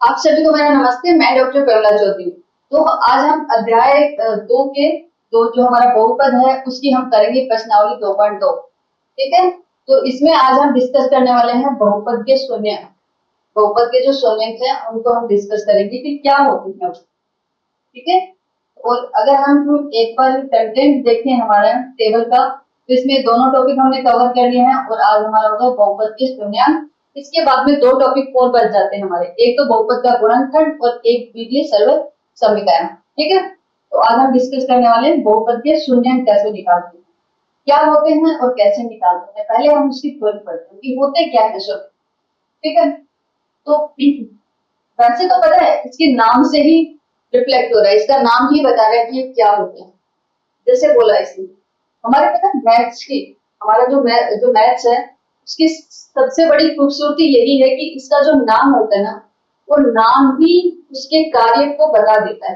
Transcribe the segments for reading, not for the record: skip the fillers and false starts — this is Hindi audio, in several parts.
आप सभी को मेरा नमस्ते। मैं डॉक्टर करुणा चौधरी। तो आज हम अध्याय 2 के दो जो हमारा बहुपद है उसकी हम करेंगे प्रश्नावली 2.2। ठीक है, तो इसमें आज हम डिस्कस करने वाले हैं बहुपद के शून्य। बहुपद के जो शून्य हैं उनको हम डिस्कस करेंगे कि क्या होते हैं। ठीक है, और अगर हम एक बार कंटेंट देखें हमारा टेबल का, तो इसमें दोनों टॉपिक हमने कवर कर लिए हैं और आज हमारा होगा बहुपद के शून्य। इसके बाद में दो टॉपिक और बच जाते हैं हमारे, एक तो बहुपद का गुणनखंड और एक बीजीय सरल समीकरण। ठीक है, तो आज हम डिस्कस करने वाले हैं बहुपद के शून्य कैसे निकालते हैं, क्या होते हैं और कैसे निकालते हैं। पहले हम उसकी थ्योरी पढ़ते हैं कि होते क्या है शून्य। ठीक है, तो वैसे तो पता है इसके नाम से ही रिफ्लेक्ट हो रहा है, इसका नाम ही बता रहा है कि ये क्या होता है। जैसे बोला इसने हमारे पता है मैथ्स की, हमारा जो मैथ्स है उसकी सबसे बड़ी खूबसूरती यही है कि इसका जो नाम होता है ना, वो नाम ही उसके कार्य को बता देता है।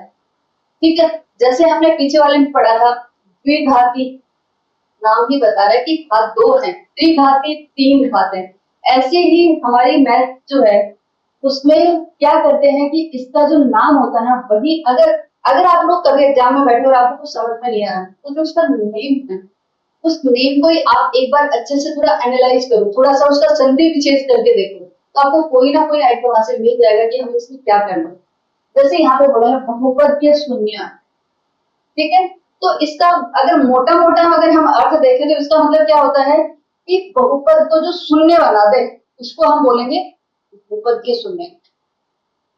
ठीक है, जैसे हमने पीछे वाले में पढ़ा था द्विघाती, नाम ही बता रहा है कि हाथ दो हैं, त्रिघाती तीन घात हैं। ऐसे ही हमारी मैथ जो है उसमें क्या करते हैं कि इसका जो नाम होता है ना, वही अगर अगर आप लोग कभी एग्जाम में बैठे और आपको कुछ समझ में नहीं आ रहा तो जो उसका नेम है, उस नेम को ही आप एक बार अच्छे से थोड़ा एनालाइज करो, थोड़ा सा उसका संदर्भ चेंज करके देखो, तो आपको कोई ना कोई आइडिया वहां से मिल जाएगा कि हमें इसमें क्या करना है। जैसे यहाँ पे बोला है बहुपद के शून्य। ठीक है, तो इसका अगर मोटा मोटा अगर हम अर्थ देखें तो इसका मतलब क्या होता है कि बहुपद को जो शून्य बना दे उसको हम बोलेंगे बहुपद के शून्य।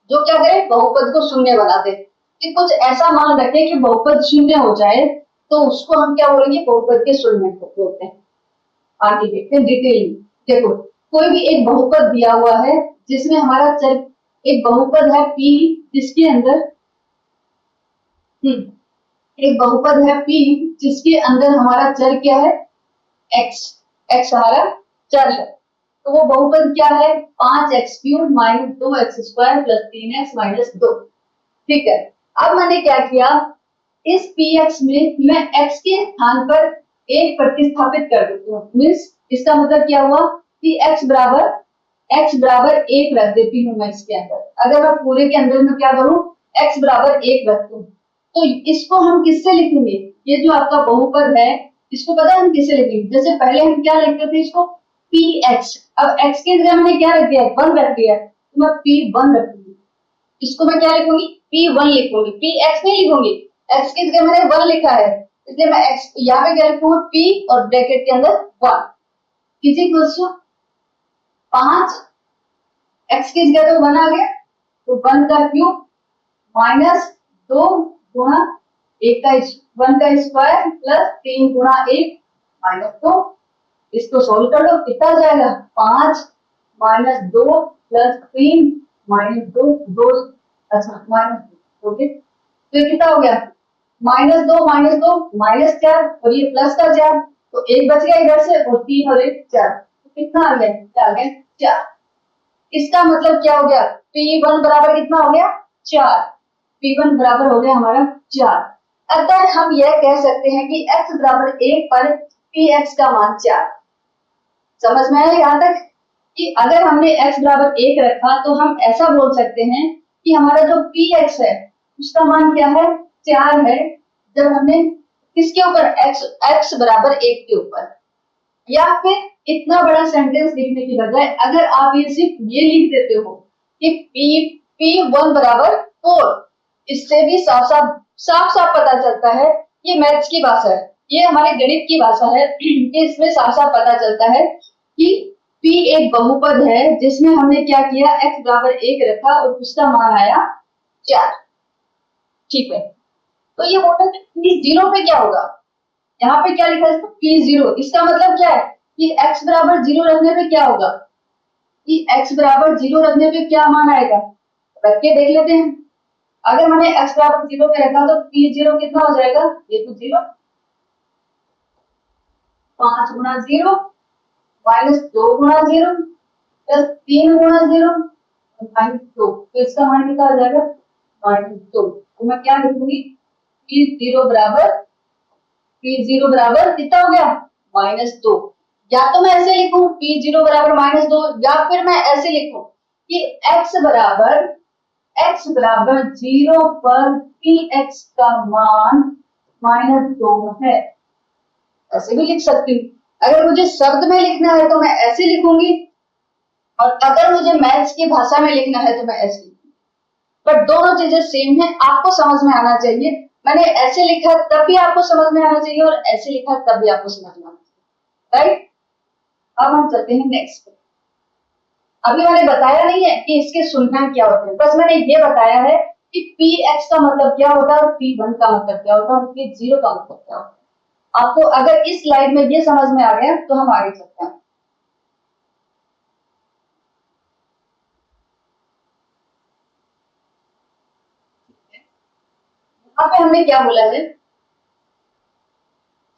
जो क्या करे, बहुपद को शून्य बना दे, कि कुछ ऐसा मान रखे कि बहुपद शून्य हो जाए, तो उसको हम क्या बोलेंगे, बहुपद के शून्य को बोलते हैं। आगे देखते हैं डिटेल में। देखो कोई भी एक बहुपद दिया हुआ है जिसमें हमारा चर, एक बहुपद है p जिसके अंदर एक बहुपद है p जिसके अंदर हमारा चर क्या है, x। x हमारा चर है, तो वो बहुपद क्या है, 5x³ minus 2x² plus 3x minus 2। ठीक है, अब मैंने क्या किया, इस px में मैं x के स्थान पर एक प्रतिस्थापित कर देती हूँ। मीन्स इसका मतलब क्या हुआ कि x बराबर 1 रख देती हूँ मैं इसके अंदर। अगर मैं पूरे के अंदर में क्या करूँ, x बराबर 1 रख दूँ, तो इसको हम किससे लिखेंगे, ये जो आपका बहुपद है इसको पता है हम किससे लिखेंगे। जैसे पहले हम क्या लिखते थे इसको px, अब x के जगह मैंने क्या रख दिया, 1 रख दिया, तो मैं p1 रखूंगी। इसको मैं क्या लिखूंगी, p1 लिखूंगी, px नहीं लिखूंगी। x की जगह मैंने 1 लिखा है, इसलिए मैं x यहाँ पे क्या लिखूंगा, p और ब्रैकेट के अंदर 1। किसी क्वेश्चन 5 x की जगह तो 1 आ गया, तो 1 का क्यूब माइनस 2 गुणा 1 का 1 का स्क्वायर प्लस 3 गुणा 1 माइनस 2। इसको सोल्व कर लो, कितना आ जाएगा, 5 माइनस 2 प्लस 3 माइनस 2 अच्छा माइनस 2। ओके, तो ये कितना हो गया, -2 -2 -4 और ये प्लस का 4, तो एक बच गया इधर से और 3 और 1 4, तो कितना आ गया, क्या आ गया 4। इसका मतलब क्या हो गया, p1 बराबर कितना हो गया 4, p1 बराबर हो गया हमारा 4। अतः हम यह कह सकते हैं कि x बराबर 1 पर px का मान 4। समझ में आया यहाँ तक कि अगर हमने x बराबर 1 रखा तो हम ऐसा बोल सकते हैं कि हमारा जो px है उसका मान क्या है, 4 है, जब हमने किसके ऊपर, x बराबर 1 के ऊपर। या फिर इतना बड़ा सेंटेंस लिखने की बजाय अगर आप ये सिर्फ ये लिख देते हो कि p1 बराबर 4, इससे भी साफ पता चलता है, ये मैथ्स की भाषा है, ये हमारे गणित की भाषा है कि इसमें साफ पता चलता है कि p एक बहुपद है जिसमें हमने क्या किया, x बराबर 1 रखा और उसका मान आया 4। ठीक है, तो ये होता है p0 पे क्या होगा, यहाँ पे क्या लिखा है p0, इसका मतलब क्या है कि x बराबर 0 रखने पे क्या होगा, कि x बराबर 0 रखने पे क्या मान आएगा, रख के देख लेते हैं। अगर मैंने x बराबर 0 पे रखा तो p0 कितना हो जाएगा, ये तो 0, 5 गुणा 0 माइनस 2 गुणा 0 प्लस 3 गुणा 0 माइनस 2, तो इसका मान कितना हो जाएगा -2। तो मैं क्या लिखूंगी, p0 बराबर कितना हो गया -2। या तो मैं ऐसे लिखूं p0 बराबर -2, या फिर मैं ऐसे लिखूं कि x बराबर x बराबर 0 पर px का मान -2 है। ऐसे भी लिख सकती हूँ। अगर मुझे शब्द में लिखना है तो मैं ऐसे लिखूंगी, और अगर मुझे मैथ्स की भाषा में लिखना है तो मैं ऐसे लिखूंगी। पर दोनों चीजें सेम है, आपको समझ में आना चाहिए। मैंने ऐसे लिखा तब भी आपको समझ में आना चाहिए, और ऐसे लिखा तब भी आपको समझ में आना चाहिए, राइट। अब हम चलते हैं नेक्स्ट। अभी मैंने बताया नहीं है कि इसके शून्य क्या होते हैं, बस मैंने ये बताया है कि px का मतलब क्या होता है और p1 का मतलब क्या होता है और p0 का मतलब क्या होता है। आपको अगर इस स्लाइड में ये समझ में आ गया तो हम आगे चलते हैं। यहाँ पे हमने क्या बोला है,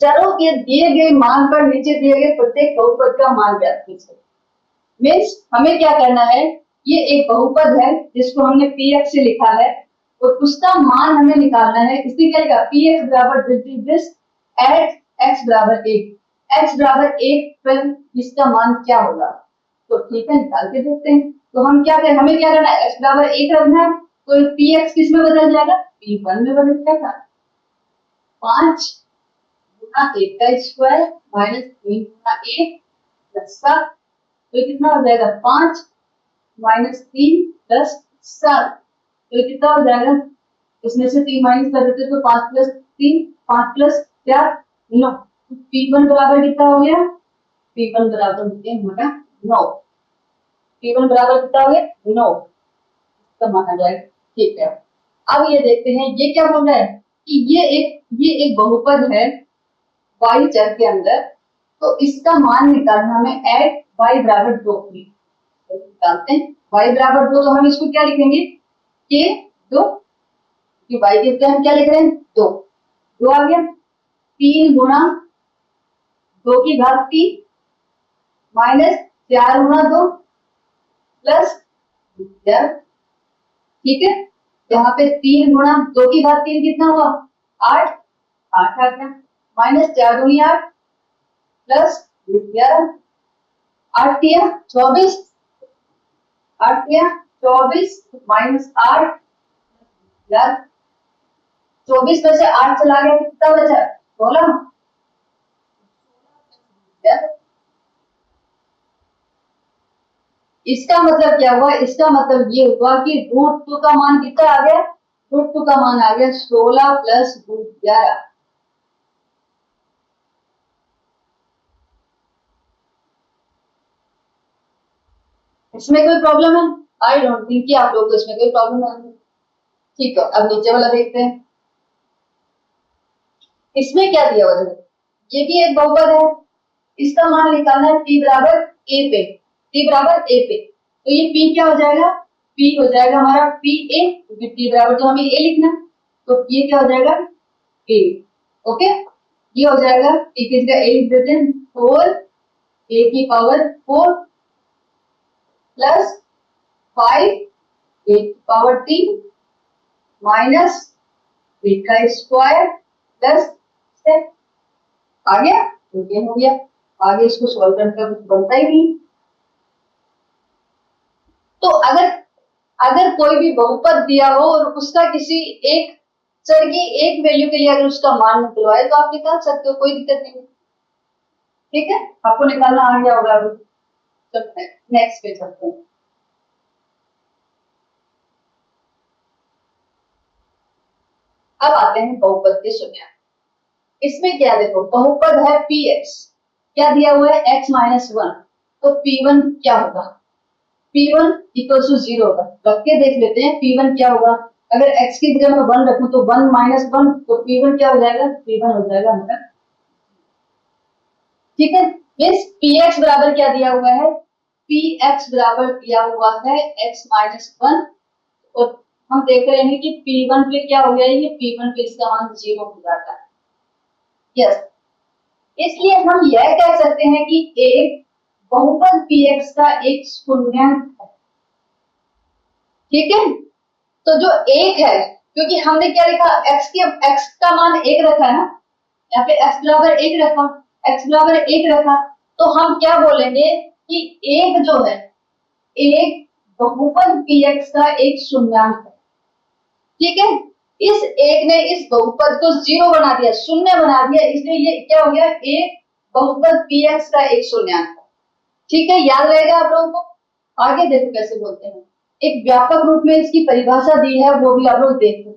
चरों के दिए गए मान पर नीचे दिए गए प्रत्येक बहुपद का मान ज्ञात कीजिए। मीन्स हमें क्या करना है, ये एक बहुपद है जिसको हमने px से लिखा है, और उसका मान हमें निकालना है। इसलिए क्या लिखा, px बराबर दिस एट x बराबर 1, x बराबर 1 पर इसका मान क्या होगा, तो ठीक है निकाल के देखते हैं। तो हम क्या करें, हमें क्या करना है, x बराबर 1 रखना है, तो px किस में बदल जाएगा, p1 में बदल जाएगा। 5 गुना 1 का स्क्वायर माइनस 3 गुना 1 प्लस 7, तो कितना हो जाएगा, 5 माइनस 3 प्लस 7, तो कितना हो जाएगा, इसमें से 3 माइनस कर देते तो 5 प्लस 3, 5 प्लस 4 9, p1 बराबर कितना हो गया, p1 बराबर हमारा 9, p1 बराबर कितना हो गया 9, इसका मान आ जाएगा। ठीक है, अब ये देखते हैं ये क्या बोल रहा है कि ये एक बहुपद है y चर के अंदर, तो इसका मान निकालना हमें एट y बराबर 2 निकालते हैं। y बराबर 2, तो हम इसको क्या लिखेंगे, के 2, कि y के हम क्या लिख रहे हैं 2, 2 आ गया। 3 गुना 2 की घात 3 माइनस 4 गुना 2 प्लस 4, ठीक है। यहाँ पे 3 गुना 2 की घात 3 कितना हुआ 8, 8 आ गया, माइनस 4 दूनी 8 प्लस 11, 8 किया 24, 8 किया 24 माइनस 8 यार, 24 में से 8 चला गया, कितना बचा 16। इसका मतलब क्या हुआ, इसका मतलब ये हुआ कि √2 का मान कितना आ गया, √2 का मान आ गया 16 प्लस √11। इसमें कोई प्रॉब्लम है, आई डोंट थिंक कि आप लोग को इसमें कोई प्रॉब्लम है। ठीक है, अब नीचे वाला देखते हैं। इसमें क्या दिया हुआ है, ये भी एक बहुपद है, इसका मान निकालना है p बराबर a पे, p बराबर a पे, तो ये p क्या हो जाएगा, p हो जाएगा हमारा p a, क्योंकि p बराबर तो हमें a लिखना, तो ये क्या हो जाएगा a, ओके। ये हो जाएगा p की जगह a लिख देते हैं 4 a की पावर 4 प्लस 5 a की पावर 3 माइनस 8 का स्क्वायर प्लस 6, आ गया, तो ये हो गया। आगे इसको सॉल्व करने का कुछ बनता ही नहीं। तो अगर कोई भी बहुपद दिया हो और उसका किसी एक चर की एक वैल्यू के लिए अगर उसका मान निकलवाए तो आप निकाल सकते हो, कोई दिक्कत नहीं। ठीक है, आपको निकालना आ गया होगा। अभी नेक्स्ट पे चलते हैं। अब आते हैं बहुपद के शून्य। इसमें क्या देखो, बहुपद है px, क्या दिया हुआ है x माइनस 1, तो p1 क्या होगा, p1 इक्वल टू 0 होगा। रख के देख लेते हैं p1 क्या होगा, अगर x की जगह में 1 रखूं तो 1 माइनस 1, तो p1 क्या हो जाएगा, p1 हो जाएगा हमारा। ठीक है, मीन्स px बराबर क्या दिया हुआ है, px बराबर दिया हुआ है x माइनस 1, और हम देख रहे हैं कि p1 पे क्या हो गया, ये p1 पे इसका मान 0 हो जाता है। यस, इसलिए हम यह कह सकते हैं कि एक बहुपद px का एक शून्यांक है। ठीक है, तो जो एक है, क्योंकि हमने क्या लिखा, x का मान 1 रखा है ना, यहाँ पे x बराबर 1 रखा, x बराबर 1 रखा, तो हम क्या बोलेंगे कि एक जो है, एक बहुपद px का एक शून्यांक है, ठीक है। इस एक ने इस बहुपद को जीरो बना दिया, शून्य बना दिया, इसलिए ये क्या हो गया, एक बहुपद px का एक शून्यांक है, ठीक है। याद रहेगा आप लोगों को। आगे देखो कैसे बोलते हैं, एक व्यापक रूप में इसकी परिभाषा दी है, वो भी आप लोग देखो।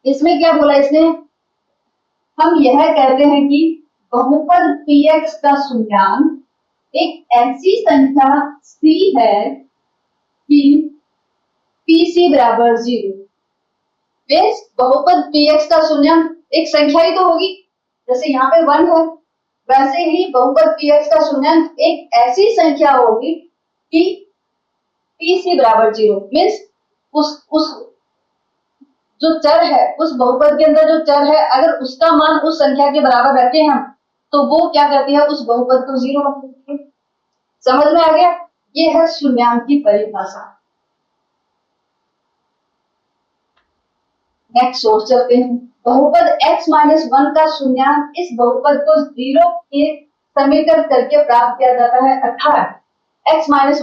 इसमें क्या बोला इसने, हम यह कहते हैं कि बहुपद px का शून्यांक एक ऐसी संख्या c है कि pc बराबर 0। बेस बहुपद px का शून्यांक एक संख्या ही तो होगी, जैसे यहाँ पे 1 है, वैसे ही बहुपद px का शून्यांक एक ऐसी संख्या होगी कि pc बराबर 0। मीन्स उस जो चर है, उस बहुपद के अंदर जो चर है, अगर उसका मान उस संख्या के बराबर रखें हम, तो वो क्या करती है, उस बहुपद को 0 बना देती है। समझ में आ गया, ये है शून्यांक की परिभाषा। नेक्स्ट सोच चलते हैं, बहुपद x-1 का शून्यांक इस बहुपद को 0 के समीकरण करके प्राप्त किया जाता है, अर्थात x-1 =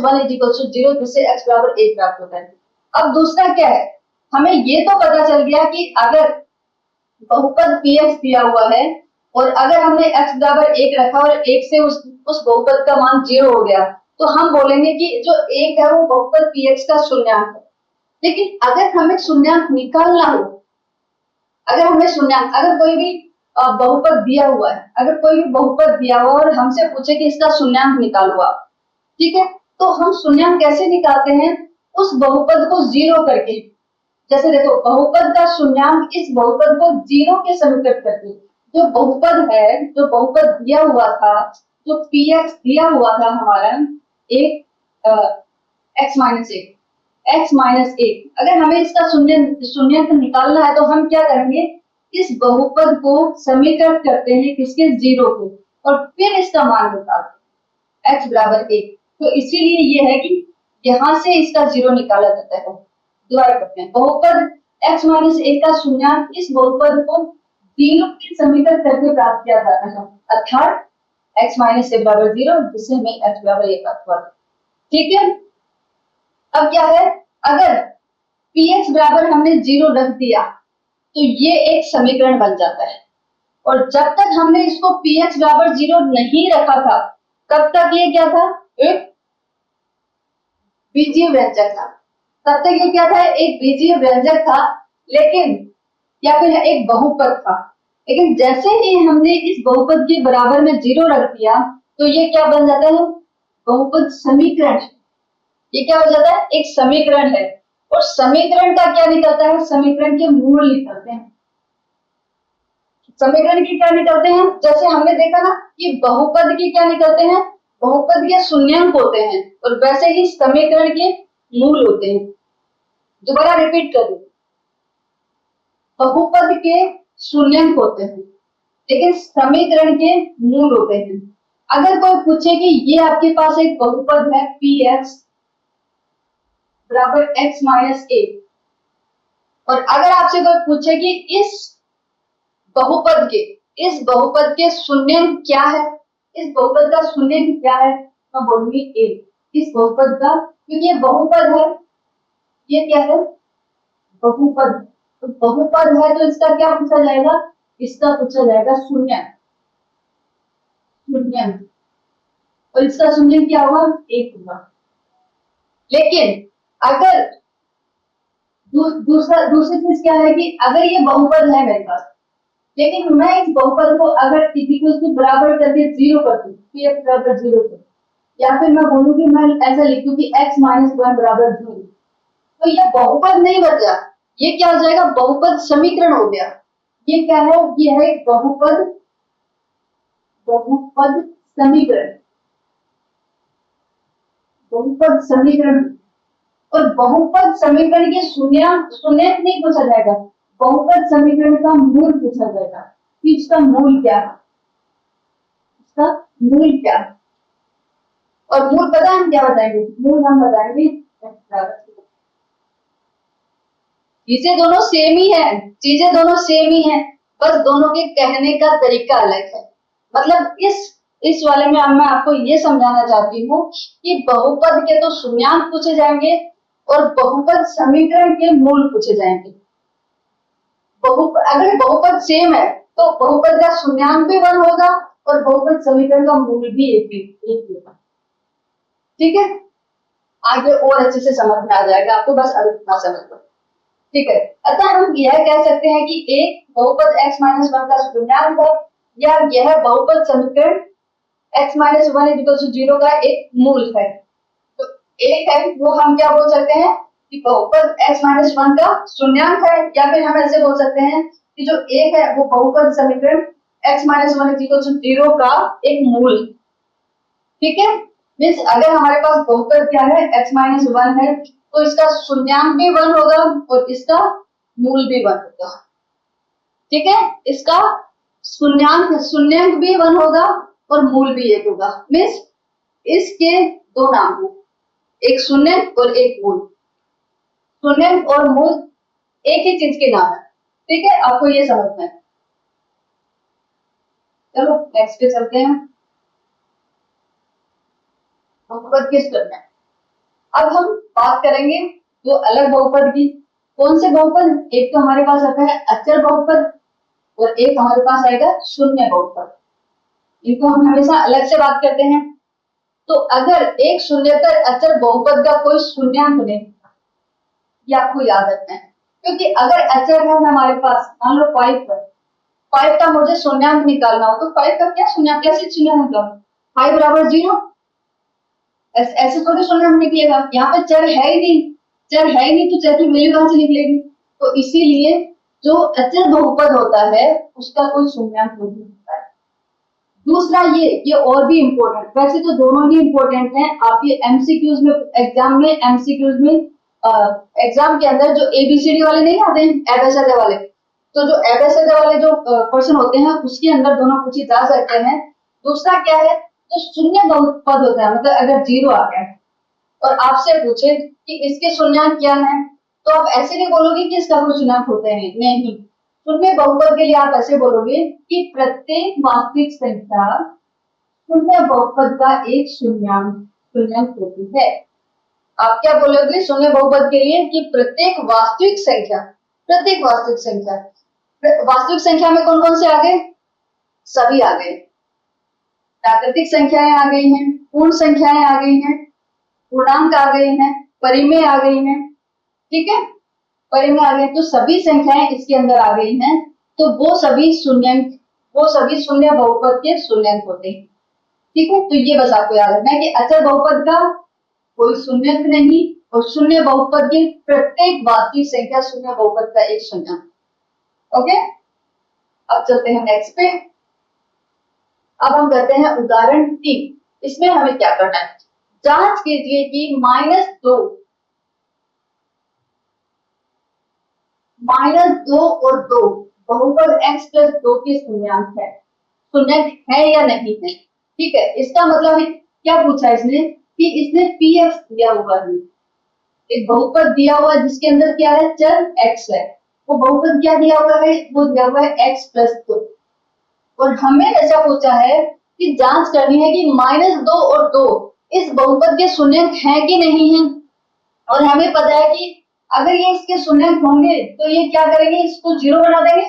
0, जिससे x बराबर 1 प्राप्त होता है। अब दूसरा क्या है, हमें ये तो पता चल गया कि अगर बहुपद px दिया हुआ है और अगर हमने x बराबर 1 रखा और 1 से उस बहुपद का मान 0 हो गया, तो हम बोलेंगे कि जो 1 है वो बहुपद px का शून्यांक है। लेकिन अगर हमें शून्यांक निकालना हो, अगर कोई भी बहुपद दिया हुआ है, अगर कोई भी बहुपद दिया हुआ और हमसे पूछे कि इसका शून्यांक निकालो आप, ठीक है, तो हम शून्यांक कैसे निकालते हैं, उस बहुपद को 0 करके। जैसे देखो, बहुपद का शून्यांक इस बहुपद को 0 के समीकट करके, जो बहुपद है, जो बहुपद दिया हुआ था, जो px दिया हुआ था हमारा एक x-1, अगर हमें इसका शून्यांक निकालना है तो हम क्या करेंगे, इस बहुपद को समीकरण करते हैं किसके, 0 को, और फिर इसका मान निकालते हैं x बराबर 1। तो इसीलिए ये है कि यहां से इसका 0 निकाला जाता है। दोबारा करते हैं, बहुपद x-1 का शून्यांक इस बहुपद को 0 के समीकरण करके प्राप्त किया जाता है, अर्थात x-1 बराबर 0, जिससे हमें x बराबर 1 प्राप्त हुआ। ठीक है, अब क्या है, अगर px बराबर हमने 0 रख दिया तो ये एक समीकरण बन जाता है, और जब तक हमने इसको px बराबर 0 नहीं रखा था, तब तक ये क्या था, एक बीजीय व्यंजक था। तब तक ये क्या था, एक बीजीय व्यंजक था, लेकिन या फिर एक बहुपद था। लेकिन जैसे ही हमने इस बहुपद के बराबर में 0 रख दिया, तो ये क्या बन जाता है, बहुपद समीकरण। ये क्या हो जाता है, एक समीकरण है, और समीकरण का क्या निकलता है, समीकरण के मूल निकलते हैं। समीकरण की क्या निकलते हैं, जैसे हमने देखा ना कि बहुपद के क्या निकलते हैं, बहुपद के शून्यांक होते हैं, और वैसे ही समीकरण के मूल होते हैं। दोबारा रिपीट कर दूं, बहुपद के शून्यांक होते हैं, लेकिन समीकरण के मूल होते हैं। अगर कोई पूछे कि ये आपके पास एक बहुपद है px बराबर x-1, और अगर आपसे कोई पूछे कि इस बहुपद के शून्यांक क्या है, इस बहुपद का शून्यांक क्या है, मैं बोलूंगी 1। इस बहुपद का, क्योंकि ये बहुपद है, ये क्या है, बहुपद, तो बहुपद है तो इसका क्या पूछा जाएगा, इसका पूछा जाएगा शून्यांक, और इसका शून्यांक क्या होगा, 1 होगा। लेकिन अगर दूसरी चीज क्या है कि अगर ये बहुपद है मेरे पास, लेकिन मैं इस बहुपद को अगर इक्वल टू बराबर करके 0 कर दूं, px बराबर 0 कर, या फिर मैं बोलूं कि मैं ऐसा लिखूं कि x-1 बराबर 0, तो ये बहुपद नहीं बचा, ये क्या हो जाएगा, बहुपद समीकरण हो गया। ये क्या है, ये है बहुपद समीकरण, बहुपद समीकरण। और बहुपद समीकरण के शून्यांक नहीं पूछा जाएगा, बहुपद समीकरण का मूल पूछा जाएगा कि इसका मूल क्या है, इसका मूल क्या है। और मूल पता है हम क्या बताएंगे, मूल हम बताएंगे चीजें दोनों सेम ही है, बस दोनों के कहने का तरीका अलग है। मतलब इस इस वाले में अब मैं आपको ये समझाना चाहती हूँ कि बहुपद के तो शून्यांक पूछे जाएंगे और बहुपद समीकरण के मूल पूछे जाएंगे। अगर बहुपद सेम है तो बहुपद का शून्यांक भी 1 होगा और बहुपद समीकरण का मूल भी एक होगा। ठीक है, आगे और अच्छे से समझ में आ जाएगा आपको, बस अभी इतना समझ लो। ठीक है, अतः हम यह कह सकते हैं कि एक बहुपद x माइनस 1 का शून्यांक है या यह बहुपद समीकरण x माइनस 1 0 का एक मूल है। तो एक है वो हम क्या बोल सकते हैं कि बहुपद x माइनस 1 का शून्यांक है, या फिर हम ऐसे बोल सकते हैं कि जो एक है वो बहुपद समीकरण x माइनस 1 0 का एक मूल। ठीक है, मीन्स अगर हमारे पास बहुपद क्या है x माइनस 1 है तो इसका शून्यांक भी 1 होगा और इसका मूल भी 1 होगा। ठीक है, इसका शून्यांक भी 1 होगा और मूल भी 1 होगा। मीन्स इसके दो नाम हो, एक शून्यक और एक मूल। शून्यक और मूल एक ही चीज के नाम है। ठीक है, आपको ये समझना है। चलो नेक्स्ट पे चलते हैं। बहुपद किस करना है, अब हम बात करेंगे दो अलग बहुपद की। कौन से बहुपद, एक तो हमारे पास आता है अचर बहुपद और एक हमारे पास आएगा शून्य बहुपद। इनको हम हमेशा अलग से बात करते हैं। तो अगर एक शून्येतर अचर बहुपद का कोई शून्यांक नहीं, ये आपको याद रखना है, क्योंकि अगर अचर है हमारे पास, मान लो 5 का मुझे शून्यांक निकालना हो तो 5 का क्या शून्यांक, कैसे शून्यांक निकालना, 5 बराबर 0, ऐसे थोड़ी शून्यांक निकलेगा। यहाँ पे चर है ही नहीं, चर है ही नहीं तो चर की वैल्यू कहां से निकलेगी। तो इसीलिए जो अचर बहुपद होता है उसका कोई शून्यांक नहीं होता है। दूसरा ये और भी इम्पोर्टेंट, वैसे तो दोनों ही इम्पोर्टेंट हैं। आप ये एमसीक्यूज में, एमसीक्यूज में एग्जाम के अंदर जो एबीसीडी वाले नहीं आते हैं, एबीसीडी वाले, तो जो एबीसीडी वाले जो क्वेश्चन होते हैं उसके अंदर दोनों पूछे जा सकते हैं। दूसरा क्या है, जो शून्य बहुपद होता है, मतलब अगर 0 आ गया और आपसे पूछे कि इसके शून्यांक क्या है, तो आप ऐसे नहीं बोलोगे कि इसका कोई शून्यांक होते हैं, नहीं। शून्य बहुपद के लिए आप ऐसे बोलोगे कि प्रत्येक वास्तविक संख्या शून्य बहुपद का एक शून्यांक होती है। आप क्या बोलोगे शून्य बहुपद के लिए कि प्रत्येक वास्तविक संख्या में कौन कौन से आ गए, सभी आ गए। प्राकृतिक संख्याएं आ गई हैं, पूर्ण संख्याएं आ गई हैं, पूर्णांक आ गए हैं, परिमेय आ गई हैं। ठीक है, परिमेय आ गए, तो सभी संख्याएं इसके अंदर आ गई हैं, तो वो सभी शून्य बहुपद के शून्यांक होते हैं। ठीक है, तो ये बस आपको याद रखना है कि अचर बहुपद का कोई शून्यांक नहीं और शून्य बहुपद की प्रत्येक वास्तविक संख्या शून्य बहुपद का एक शून्यांक। ओके, अब चलते हैं नेक्स्ट पे। अब हम करते हैं उदाहरण 3। इसमें हमें क्या करना है, जांच कीजिए कि -2 और 2 बहुपद x प्लस 2 के शून्यांक है या नहीं है। ठीक है, इसका मतलब है क्या पूछा इसने कि इसने px दिया हुआ है, एक बहुपद दिया हुआ है जिसके अंदर क्या है, चर x है। वो बहुपद क्या दिया हुआ है, वो दिया हुआ है x प्लस 2, और हमें ऐसा पूछा है कि जांच करनी है कि -2 और 2 इस बहुपद के शून्यांक है कि नहीं है। और हमें पता है कि अगर ये इसके शून्यांक होंगे तो ये क्या करेंगे, इसको 0 बना देंगे।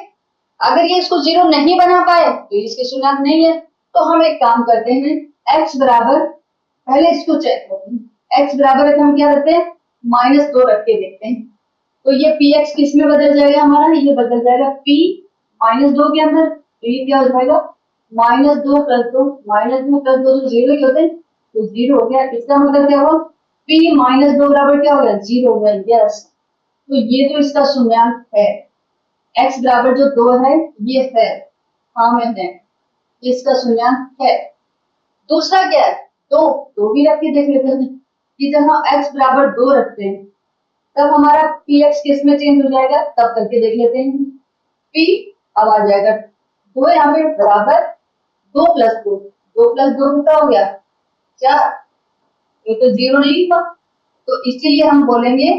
अगर ये इसको 0 नहीं बना पाए तो इसके शून्यांक नहीं है। तो हम एक काम करते हैं, x बराबर, पहले इसको चेक करते हैं, x बराबर हम क्या रखते हैं, -2 रख के देखते हैं। तो ये px किस में बदल जाएगा हमारा, ये बदल जाएगा p -2 के अंदर। तो ये क्या हो जाएगा, -2 प्लस 2, -2 प्लस 2 तो 0 ही होते हैं, तो 0 हो गया। इसका मतलब क्या हुआ, p -2 बराबर क्या हो गया, 0 हो गया। यस, तो ये तो इसका शून्यांक है, x बराबर जो 2 है ये है, हाँ में है, इसका शून्यांक है। दूसरा क्या है, 2 भी रख के देख लेते हैं कि जब हम x बराबर 2 रखते हैं तब हमारा px किस में चेंज हो जाएगा, तब करके देख लेते हैं। p अब आ जाएगा 2 यहाँ पे बराबर 2 प्लस 2, 2 प्लस 2 कितना हो गया 4, ये तो 0 नहीं हुआ। तो इसीलिए हम बोलेंगे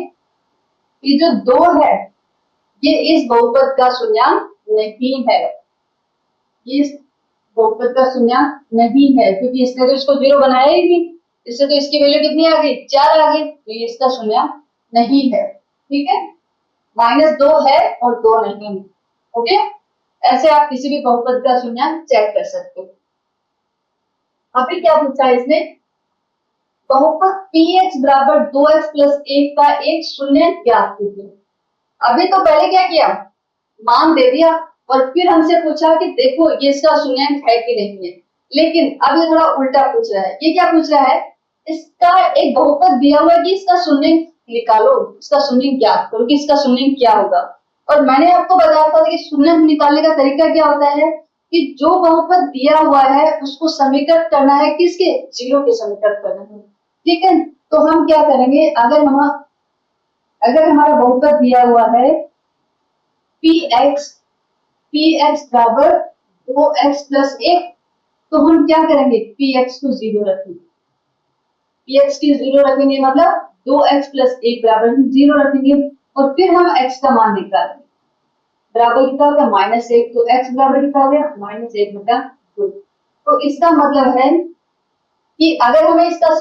कि जो 2 है ये इस बहुपद का शून्यांक नहीं है, इस बहुपद का शून्यंक नहीं है, क्योंकि इसने तो इसको 0 बनाया ही नहीं, इससे तो इसकी वैल्यू कितनी आ गई, 4 आ गई, तो ये इसका शून्यंक नहीं है। ठीक है, -2 है और 2 नहीं है। ओके, ऐसे आप किसी भी बहुपद का शून्यंक चेक कर सकते हो। अभी क्या पूछा है इसने, बहुपद px बराबर 2x प्लस 1 का एक शून्यंक ज्ञात कीजिए। अभी तो पहले क्या किया, मान दे दिया और फिर हमसे पूछा कि देखो ये इसका शून्यंक है कि नहीं है। लेकिन अब ये थोड़ा उल्टा पूछ रहा है। ये क्या पूछ रहा है, इसका एक बहुपद दिया हुआ है कि इसका शून्यंक निकालो, इसका शून्यंक ज्ञात करो कि इसका शून्यंक क्या होगा। और मैंने आपको बताया था कि शून्यंक निकालने का तरीका क्या होता है कि जो बहुपद दिया हुआ है उसको समीकरण करना है, किसके, 0 के समीकरण करना है। ठीक है, तो हम क्या करेंगे, अगर हमारा बहुपद दिया हुआ है px बराबर 2x प्लस 1, तो हम क्या करेंगे, px को 0 रखेंगे, px की 0 रखेंगे मतलब 2x प्लस 1 बराबर 0 रखेंगे और फिर हम x का मान निकालेंगे। बराबर कितना होगा, -1, तो x बराबर कितना हो गया, -1/2। तो इसका मतलब है कि अगर हमें इसका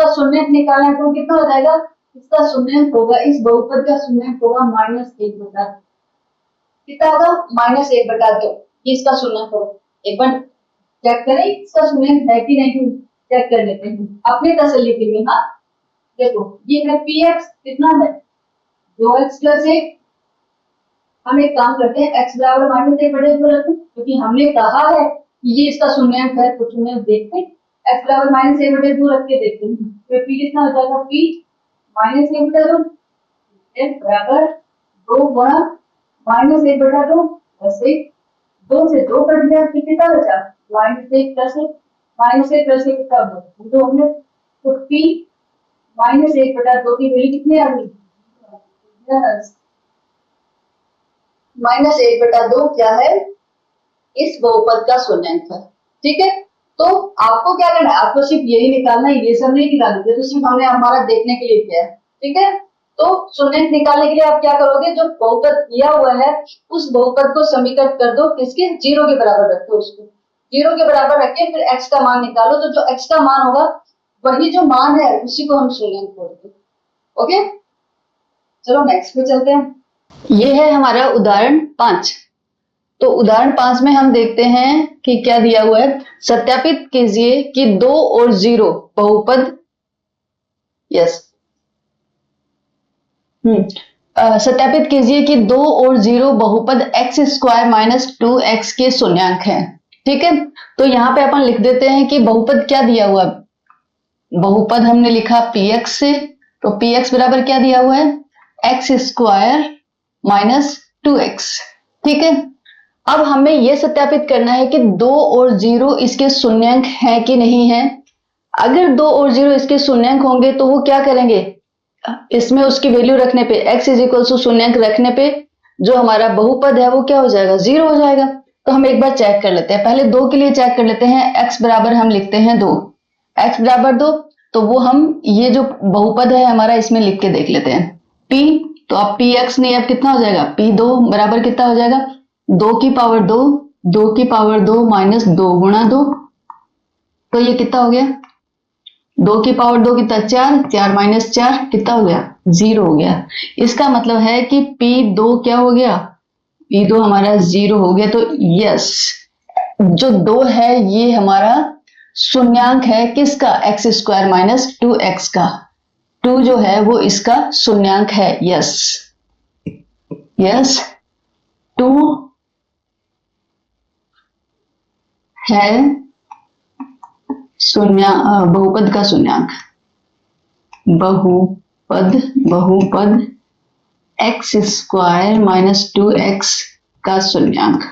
शून्यंक निकालना है तो कितना हो जाएगा, इसका शून्यंक होगा, इस बहुपद का शून्यंक होगा -1/2। कितना होगा, -1/2। ये इसका शून्यंक होगा। एक बार चेक करें इसका शून्यंक है कि नहीं, चेक कर लेते हैं अपनी तसल्ली के लिए। हाँ देखो, ये है px, कितना है 2x प्लस 1। हम एक काम करते हैं, x बराबर -1/2 रखें, क्योंकि हमने कहा है कि ये इसका शून्यंक है, तो शून्यंक देखते हैं, x बराबर -1/2 रख के देखते हैं, तो p कितना हो जाएगा, p -1/2 बराबर 2 गुणा -1/2 प्लस 1, 2 से 2 कट गया, फिर कितना बचा, -1 प्लस 1, -1 प्लस 1 कितना होगा, 2 होंगे, तो p -1/2 की वैल्यू कितनी आ गई, -1/2 क्या है, इस बहुपद का शून्यंक है। ठीक है, तो आपको क्या करना है, आपको सिर्फ यही निकालना है, ये सब नहीं निकालना, तो सिर्फ हमने हमारा देखने के लिए किया है। ठीक है, तो शून्यंक निकालने के लिए आप क्या करोगे, जो बहुपद दिया हुआ है उस बहुपद को समीकरण कर दो, किसके, 0 के बराबर रखो, उसको 0 के बराबर रख के फिर x का मान निकालो, तो जो x का मान होगा वही जो मान है उसी को हम शून्यंक बोलते हैं। ओके, चलो नेक्स्ट पे चलते हैं। ये है हमारा उदाहरण 5। तो उदाहरण 5 में हम देखते हैं कि क्या दिया हुआ है, सत्यापित कीजिए कि 2 और 0 बहुपद, यस, सत्यापित कीजिए कि 2 और 0 बहुपद x² - 2x के शून्यंक हैं। ठीक है, तो यहाँ पे अपन लिख देते हैं कि बहुपद क्या दिया हुआ है, बहुपद हमने लिखा px से, तो px बराबर क्या दिया हुआ है, x² - 2x। ठीक है, अब हमें यह सत्यापित करना है कि 2 और 0 इसके शून्यंक हैं कि नहीं है। अगर 2 और 0 इसके शून्यंक होंगे तो वो क्या करेंगे, इसमें उसकी वैल्यू रखने पे, x = शून्यंक रखने पे जो हमारा बहुपद है वो क्या हो जाएगा, 0 हो जाएगा। तो हम एक बार चेक कर लेते हैं, पहले 2 के लिए चेक कर लेते हैं। x बराबर हम लिखते हैं 2, x बराबर 2, तो वो हम ये जो बहुपद है हमारा इसमें लिख के देख लेते हैं। p, तो अब px नहीं, अब कितना हो जाएगा, p2 बराबर कितना हो जाएगा, 2 की पावर 2, 2 की पावर 2 माइनस 2 गुणा 2, तो ये कितना हो गया, 2 की पावर 2 कितना, 4, 4 माइनस 4 कितना हो गया, 0 हो गया। इसका मतलब है कि p2 क्या हो गया, p2 हमारा 0 हो गया। तो यस, जो 2 है ये हमारा शून्यंक है, किसका, x² - 2x का। 2 जो है वो इसका शून्यंक है। यस यस, 2 है बहुपद का शून्यंक, बहुपद x² - 2x का शून्यंक,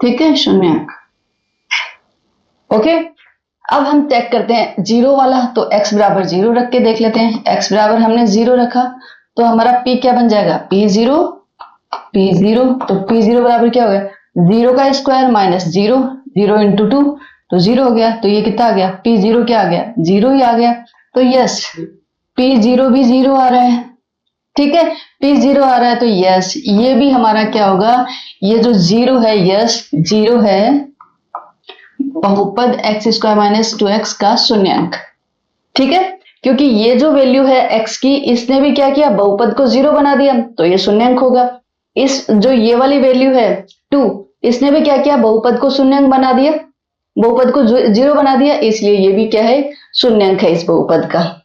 ठीक है, शून्यंक। ओके, अब हम चेक करते हैं 0 वाला, तो x बराबर 0 रख के देख लेते हैं। x बराबर हमने 0 रखा तो हमारा p क्या बन जाएगा, p0, तो p0 बराबर क्या हो गया, 0 का स्क्वायर माइनस 0, 0 × 2 तो 0 हो गया। तो ये कितना आ गया, p0 क्या आ गया, 0 ही आ गया। तो यस, p0 भी 0 आ रहा है। ठीक है, p 0 आ रहा है तो यस, ये भी हमारा क्या होगा, ये जो 0 है, यस 0 है बहुपद x स्क्वायर माइनस 2x का शून्यांक। ठीक है, क्योंकि ये जो वैल्यू है x की, इसने भी क्या किया, बहुपद को 0 बना दिया, तो ये शून्यांक होगा। इस जो ये वाली वैल्यू है 2, इसने भी क्या किया, बहुपद को शून्यांक बना दिया, बहुपद को 0 बना दिया, इसलिए ये भी क्या है, शून्यांक है इस बहुपद का।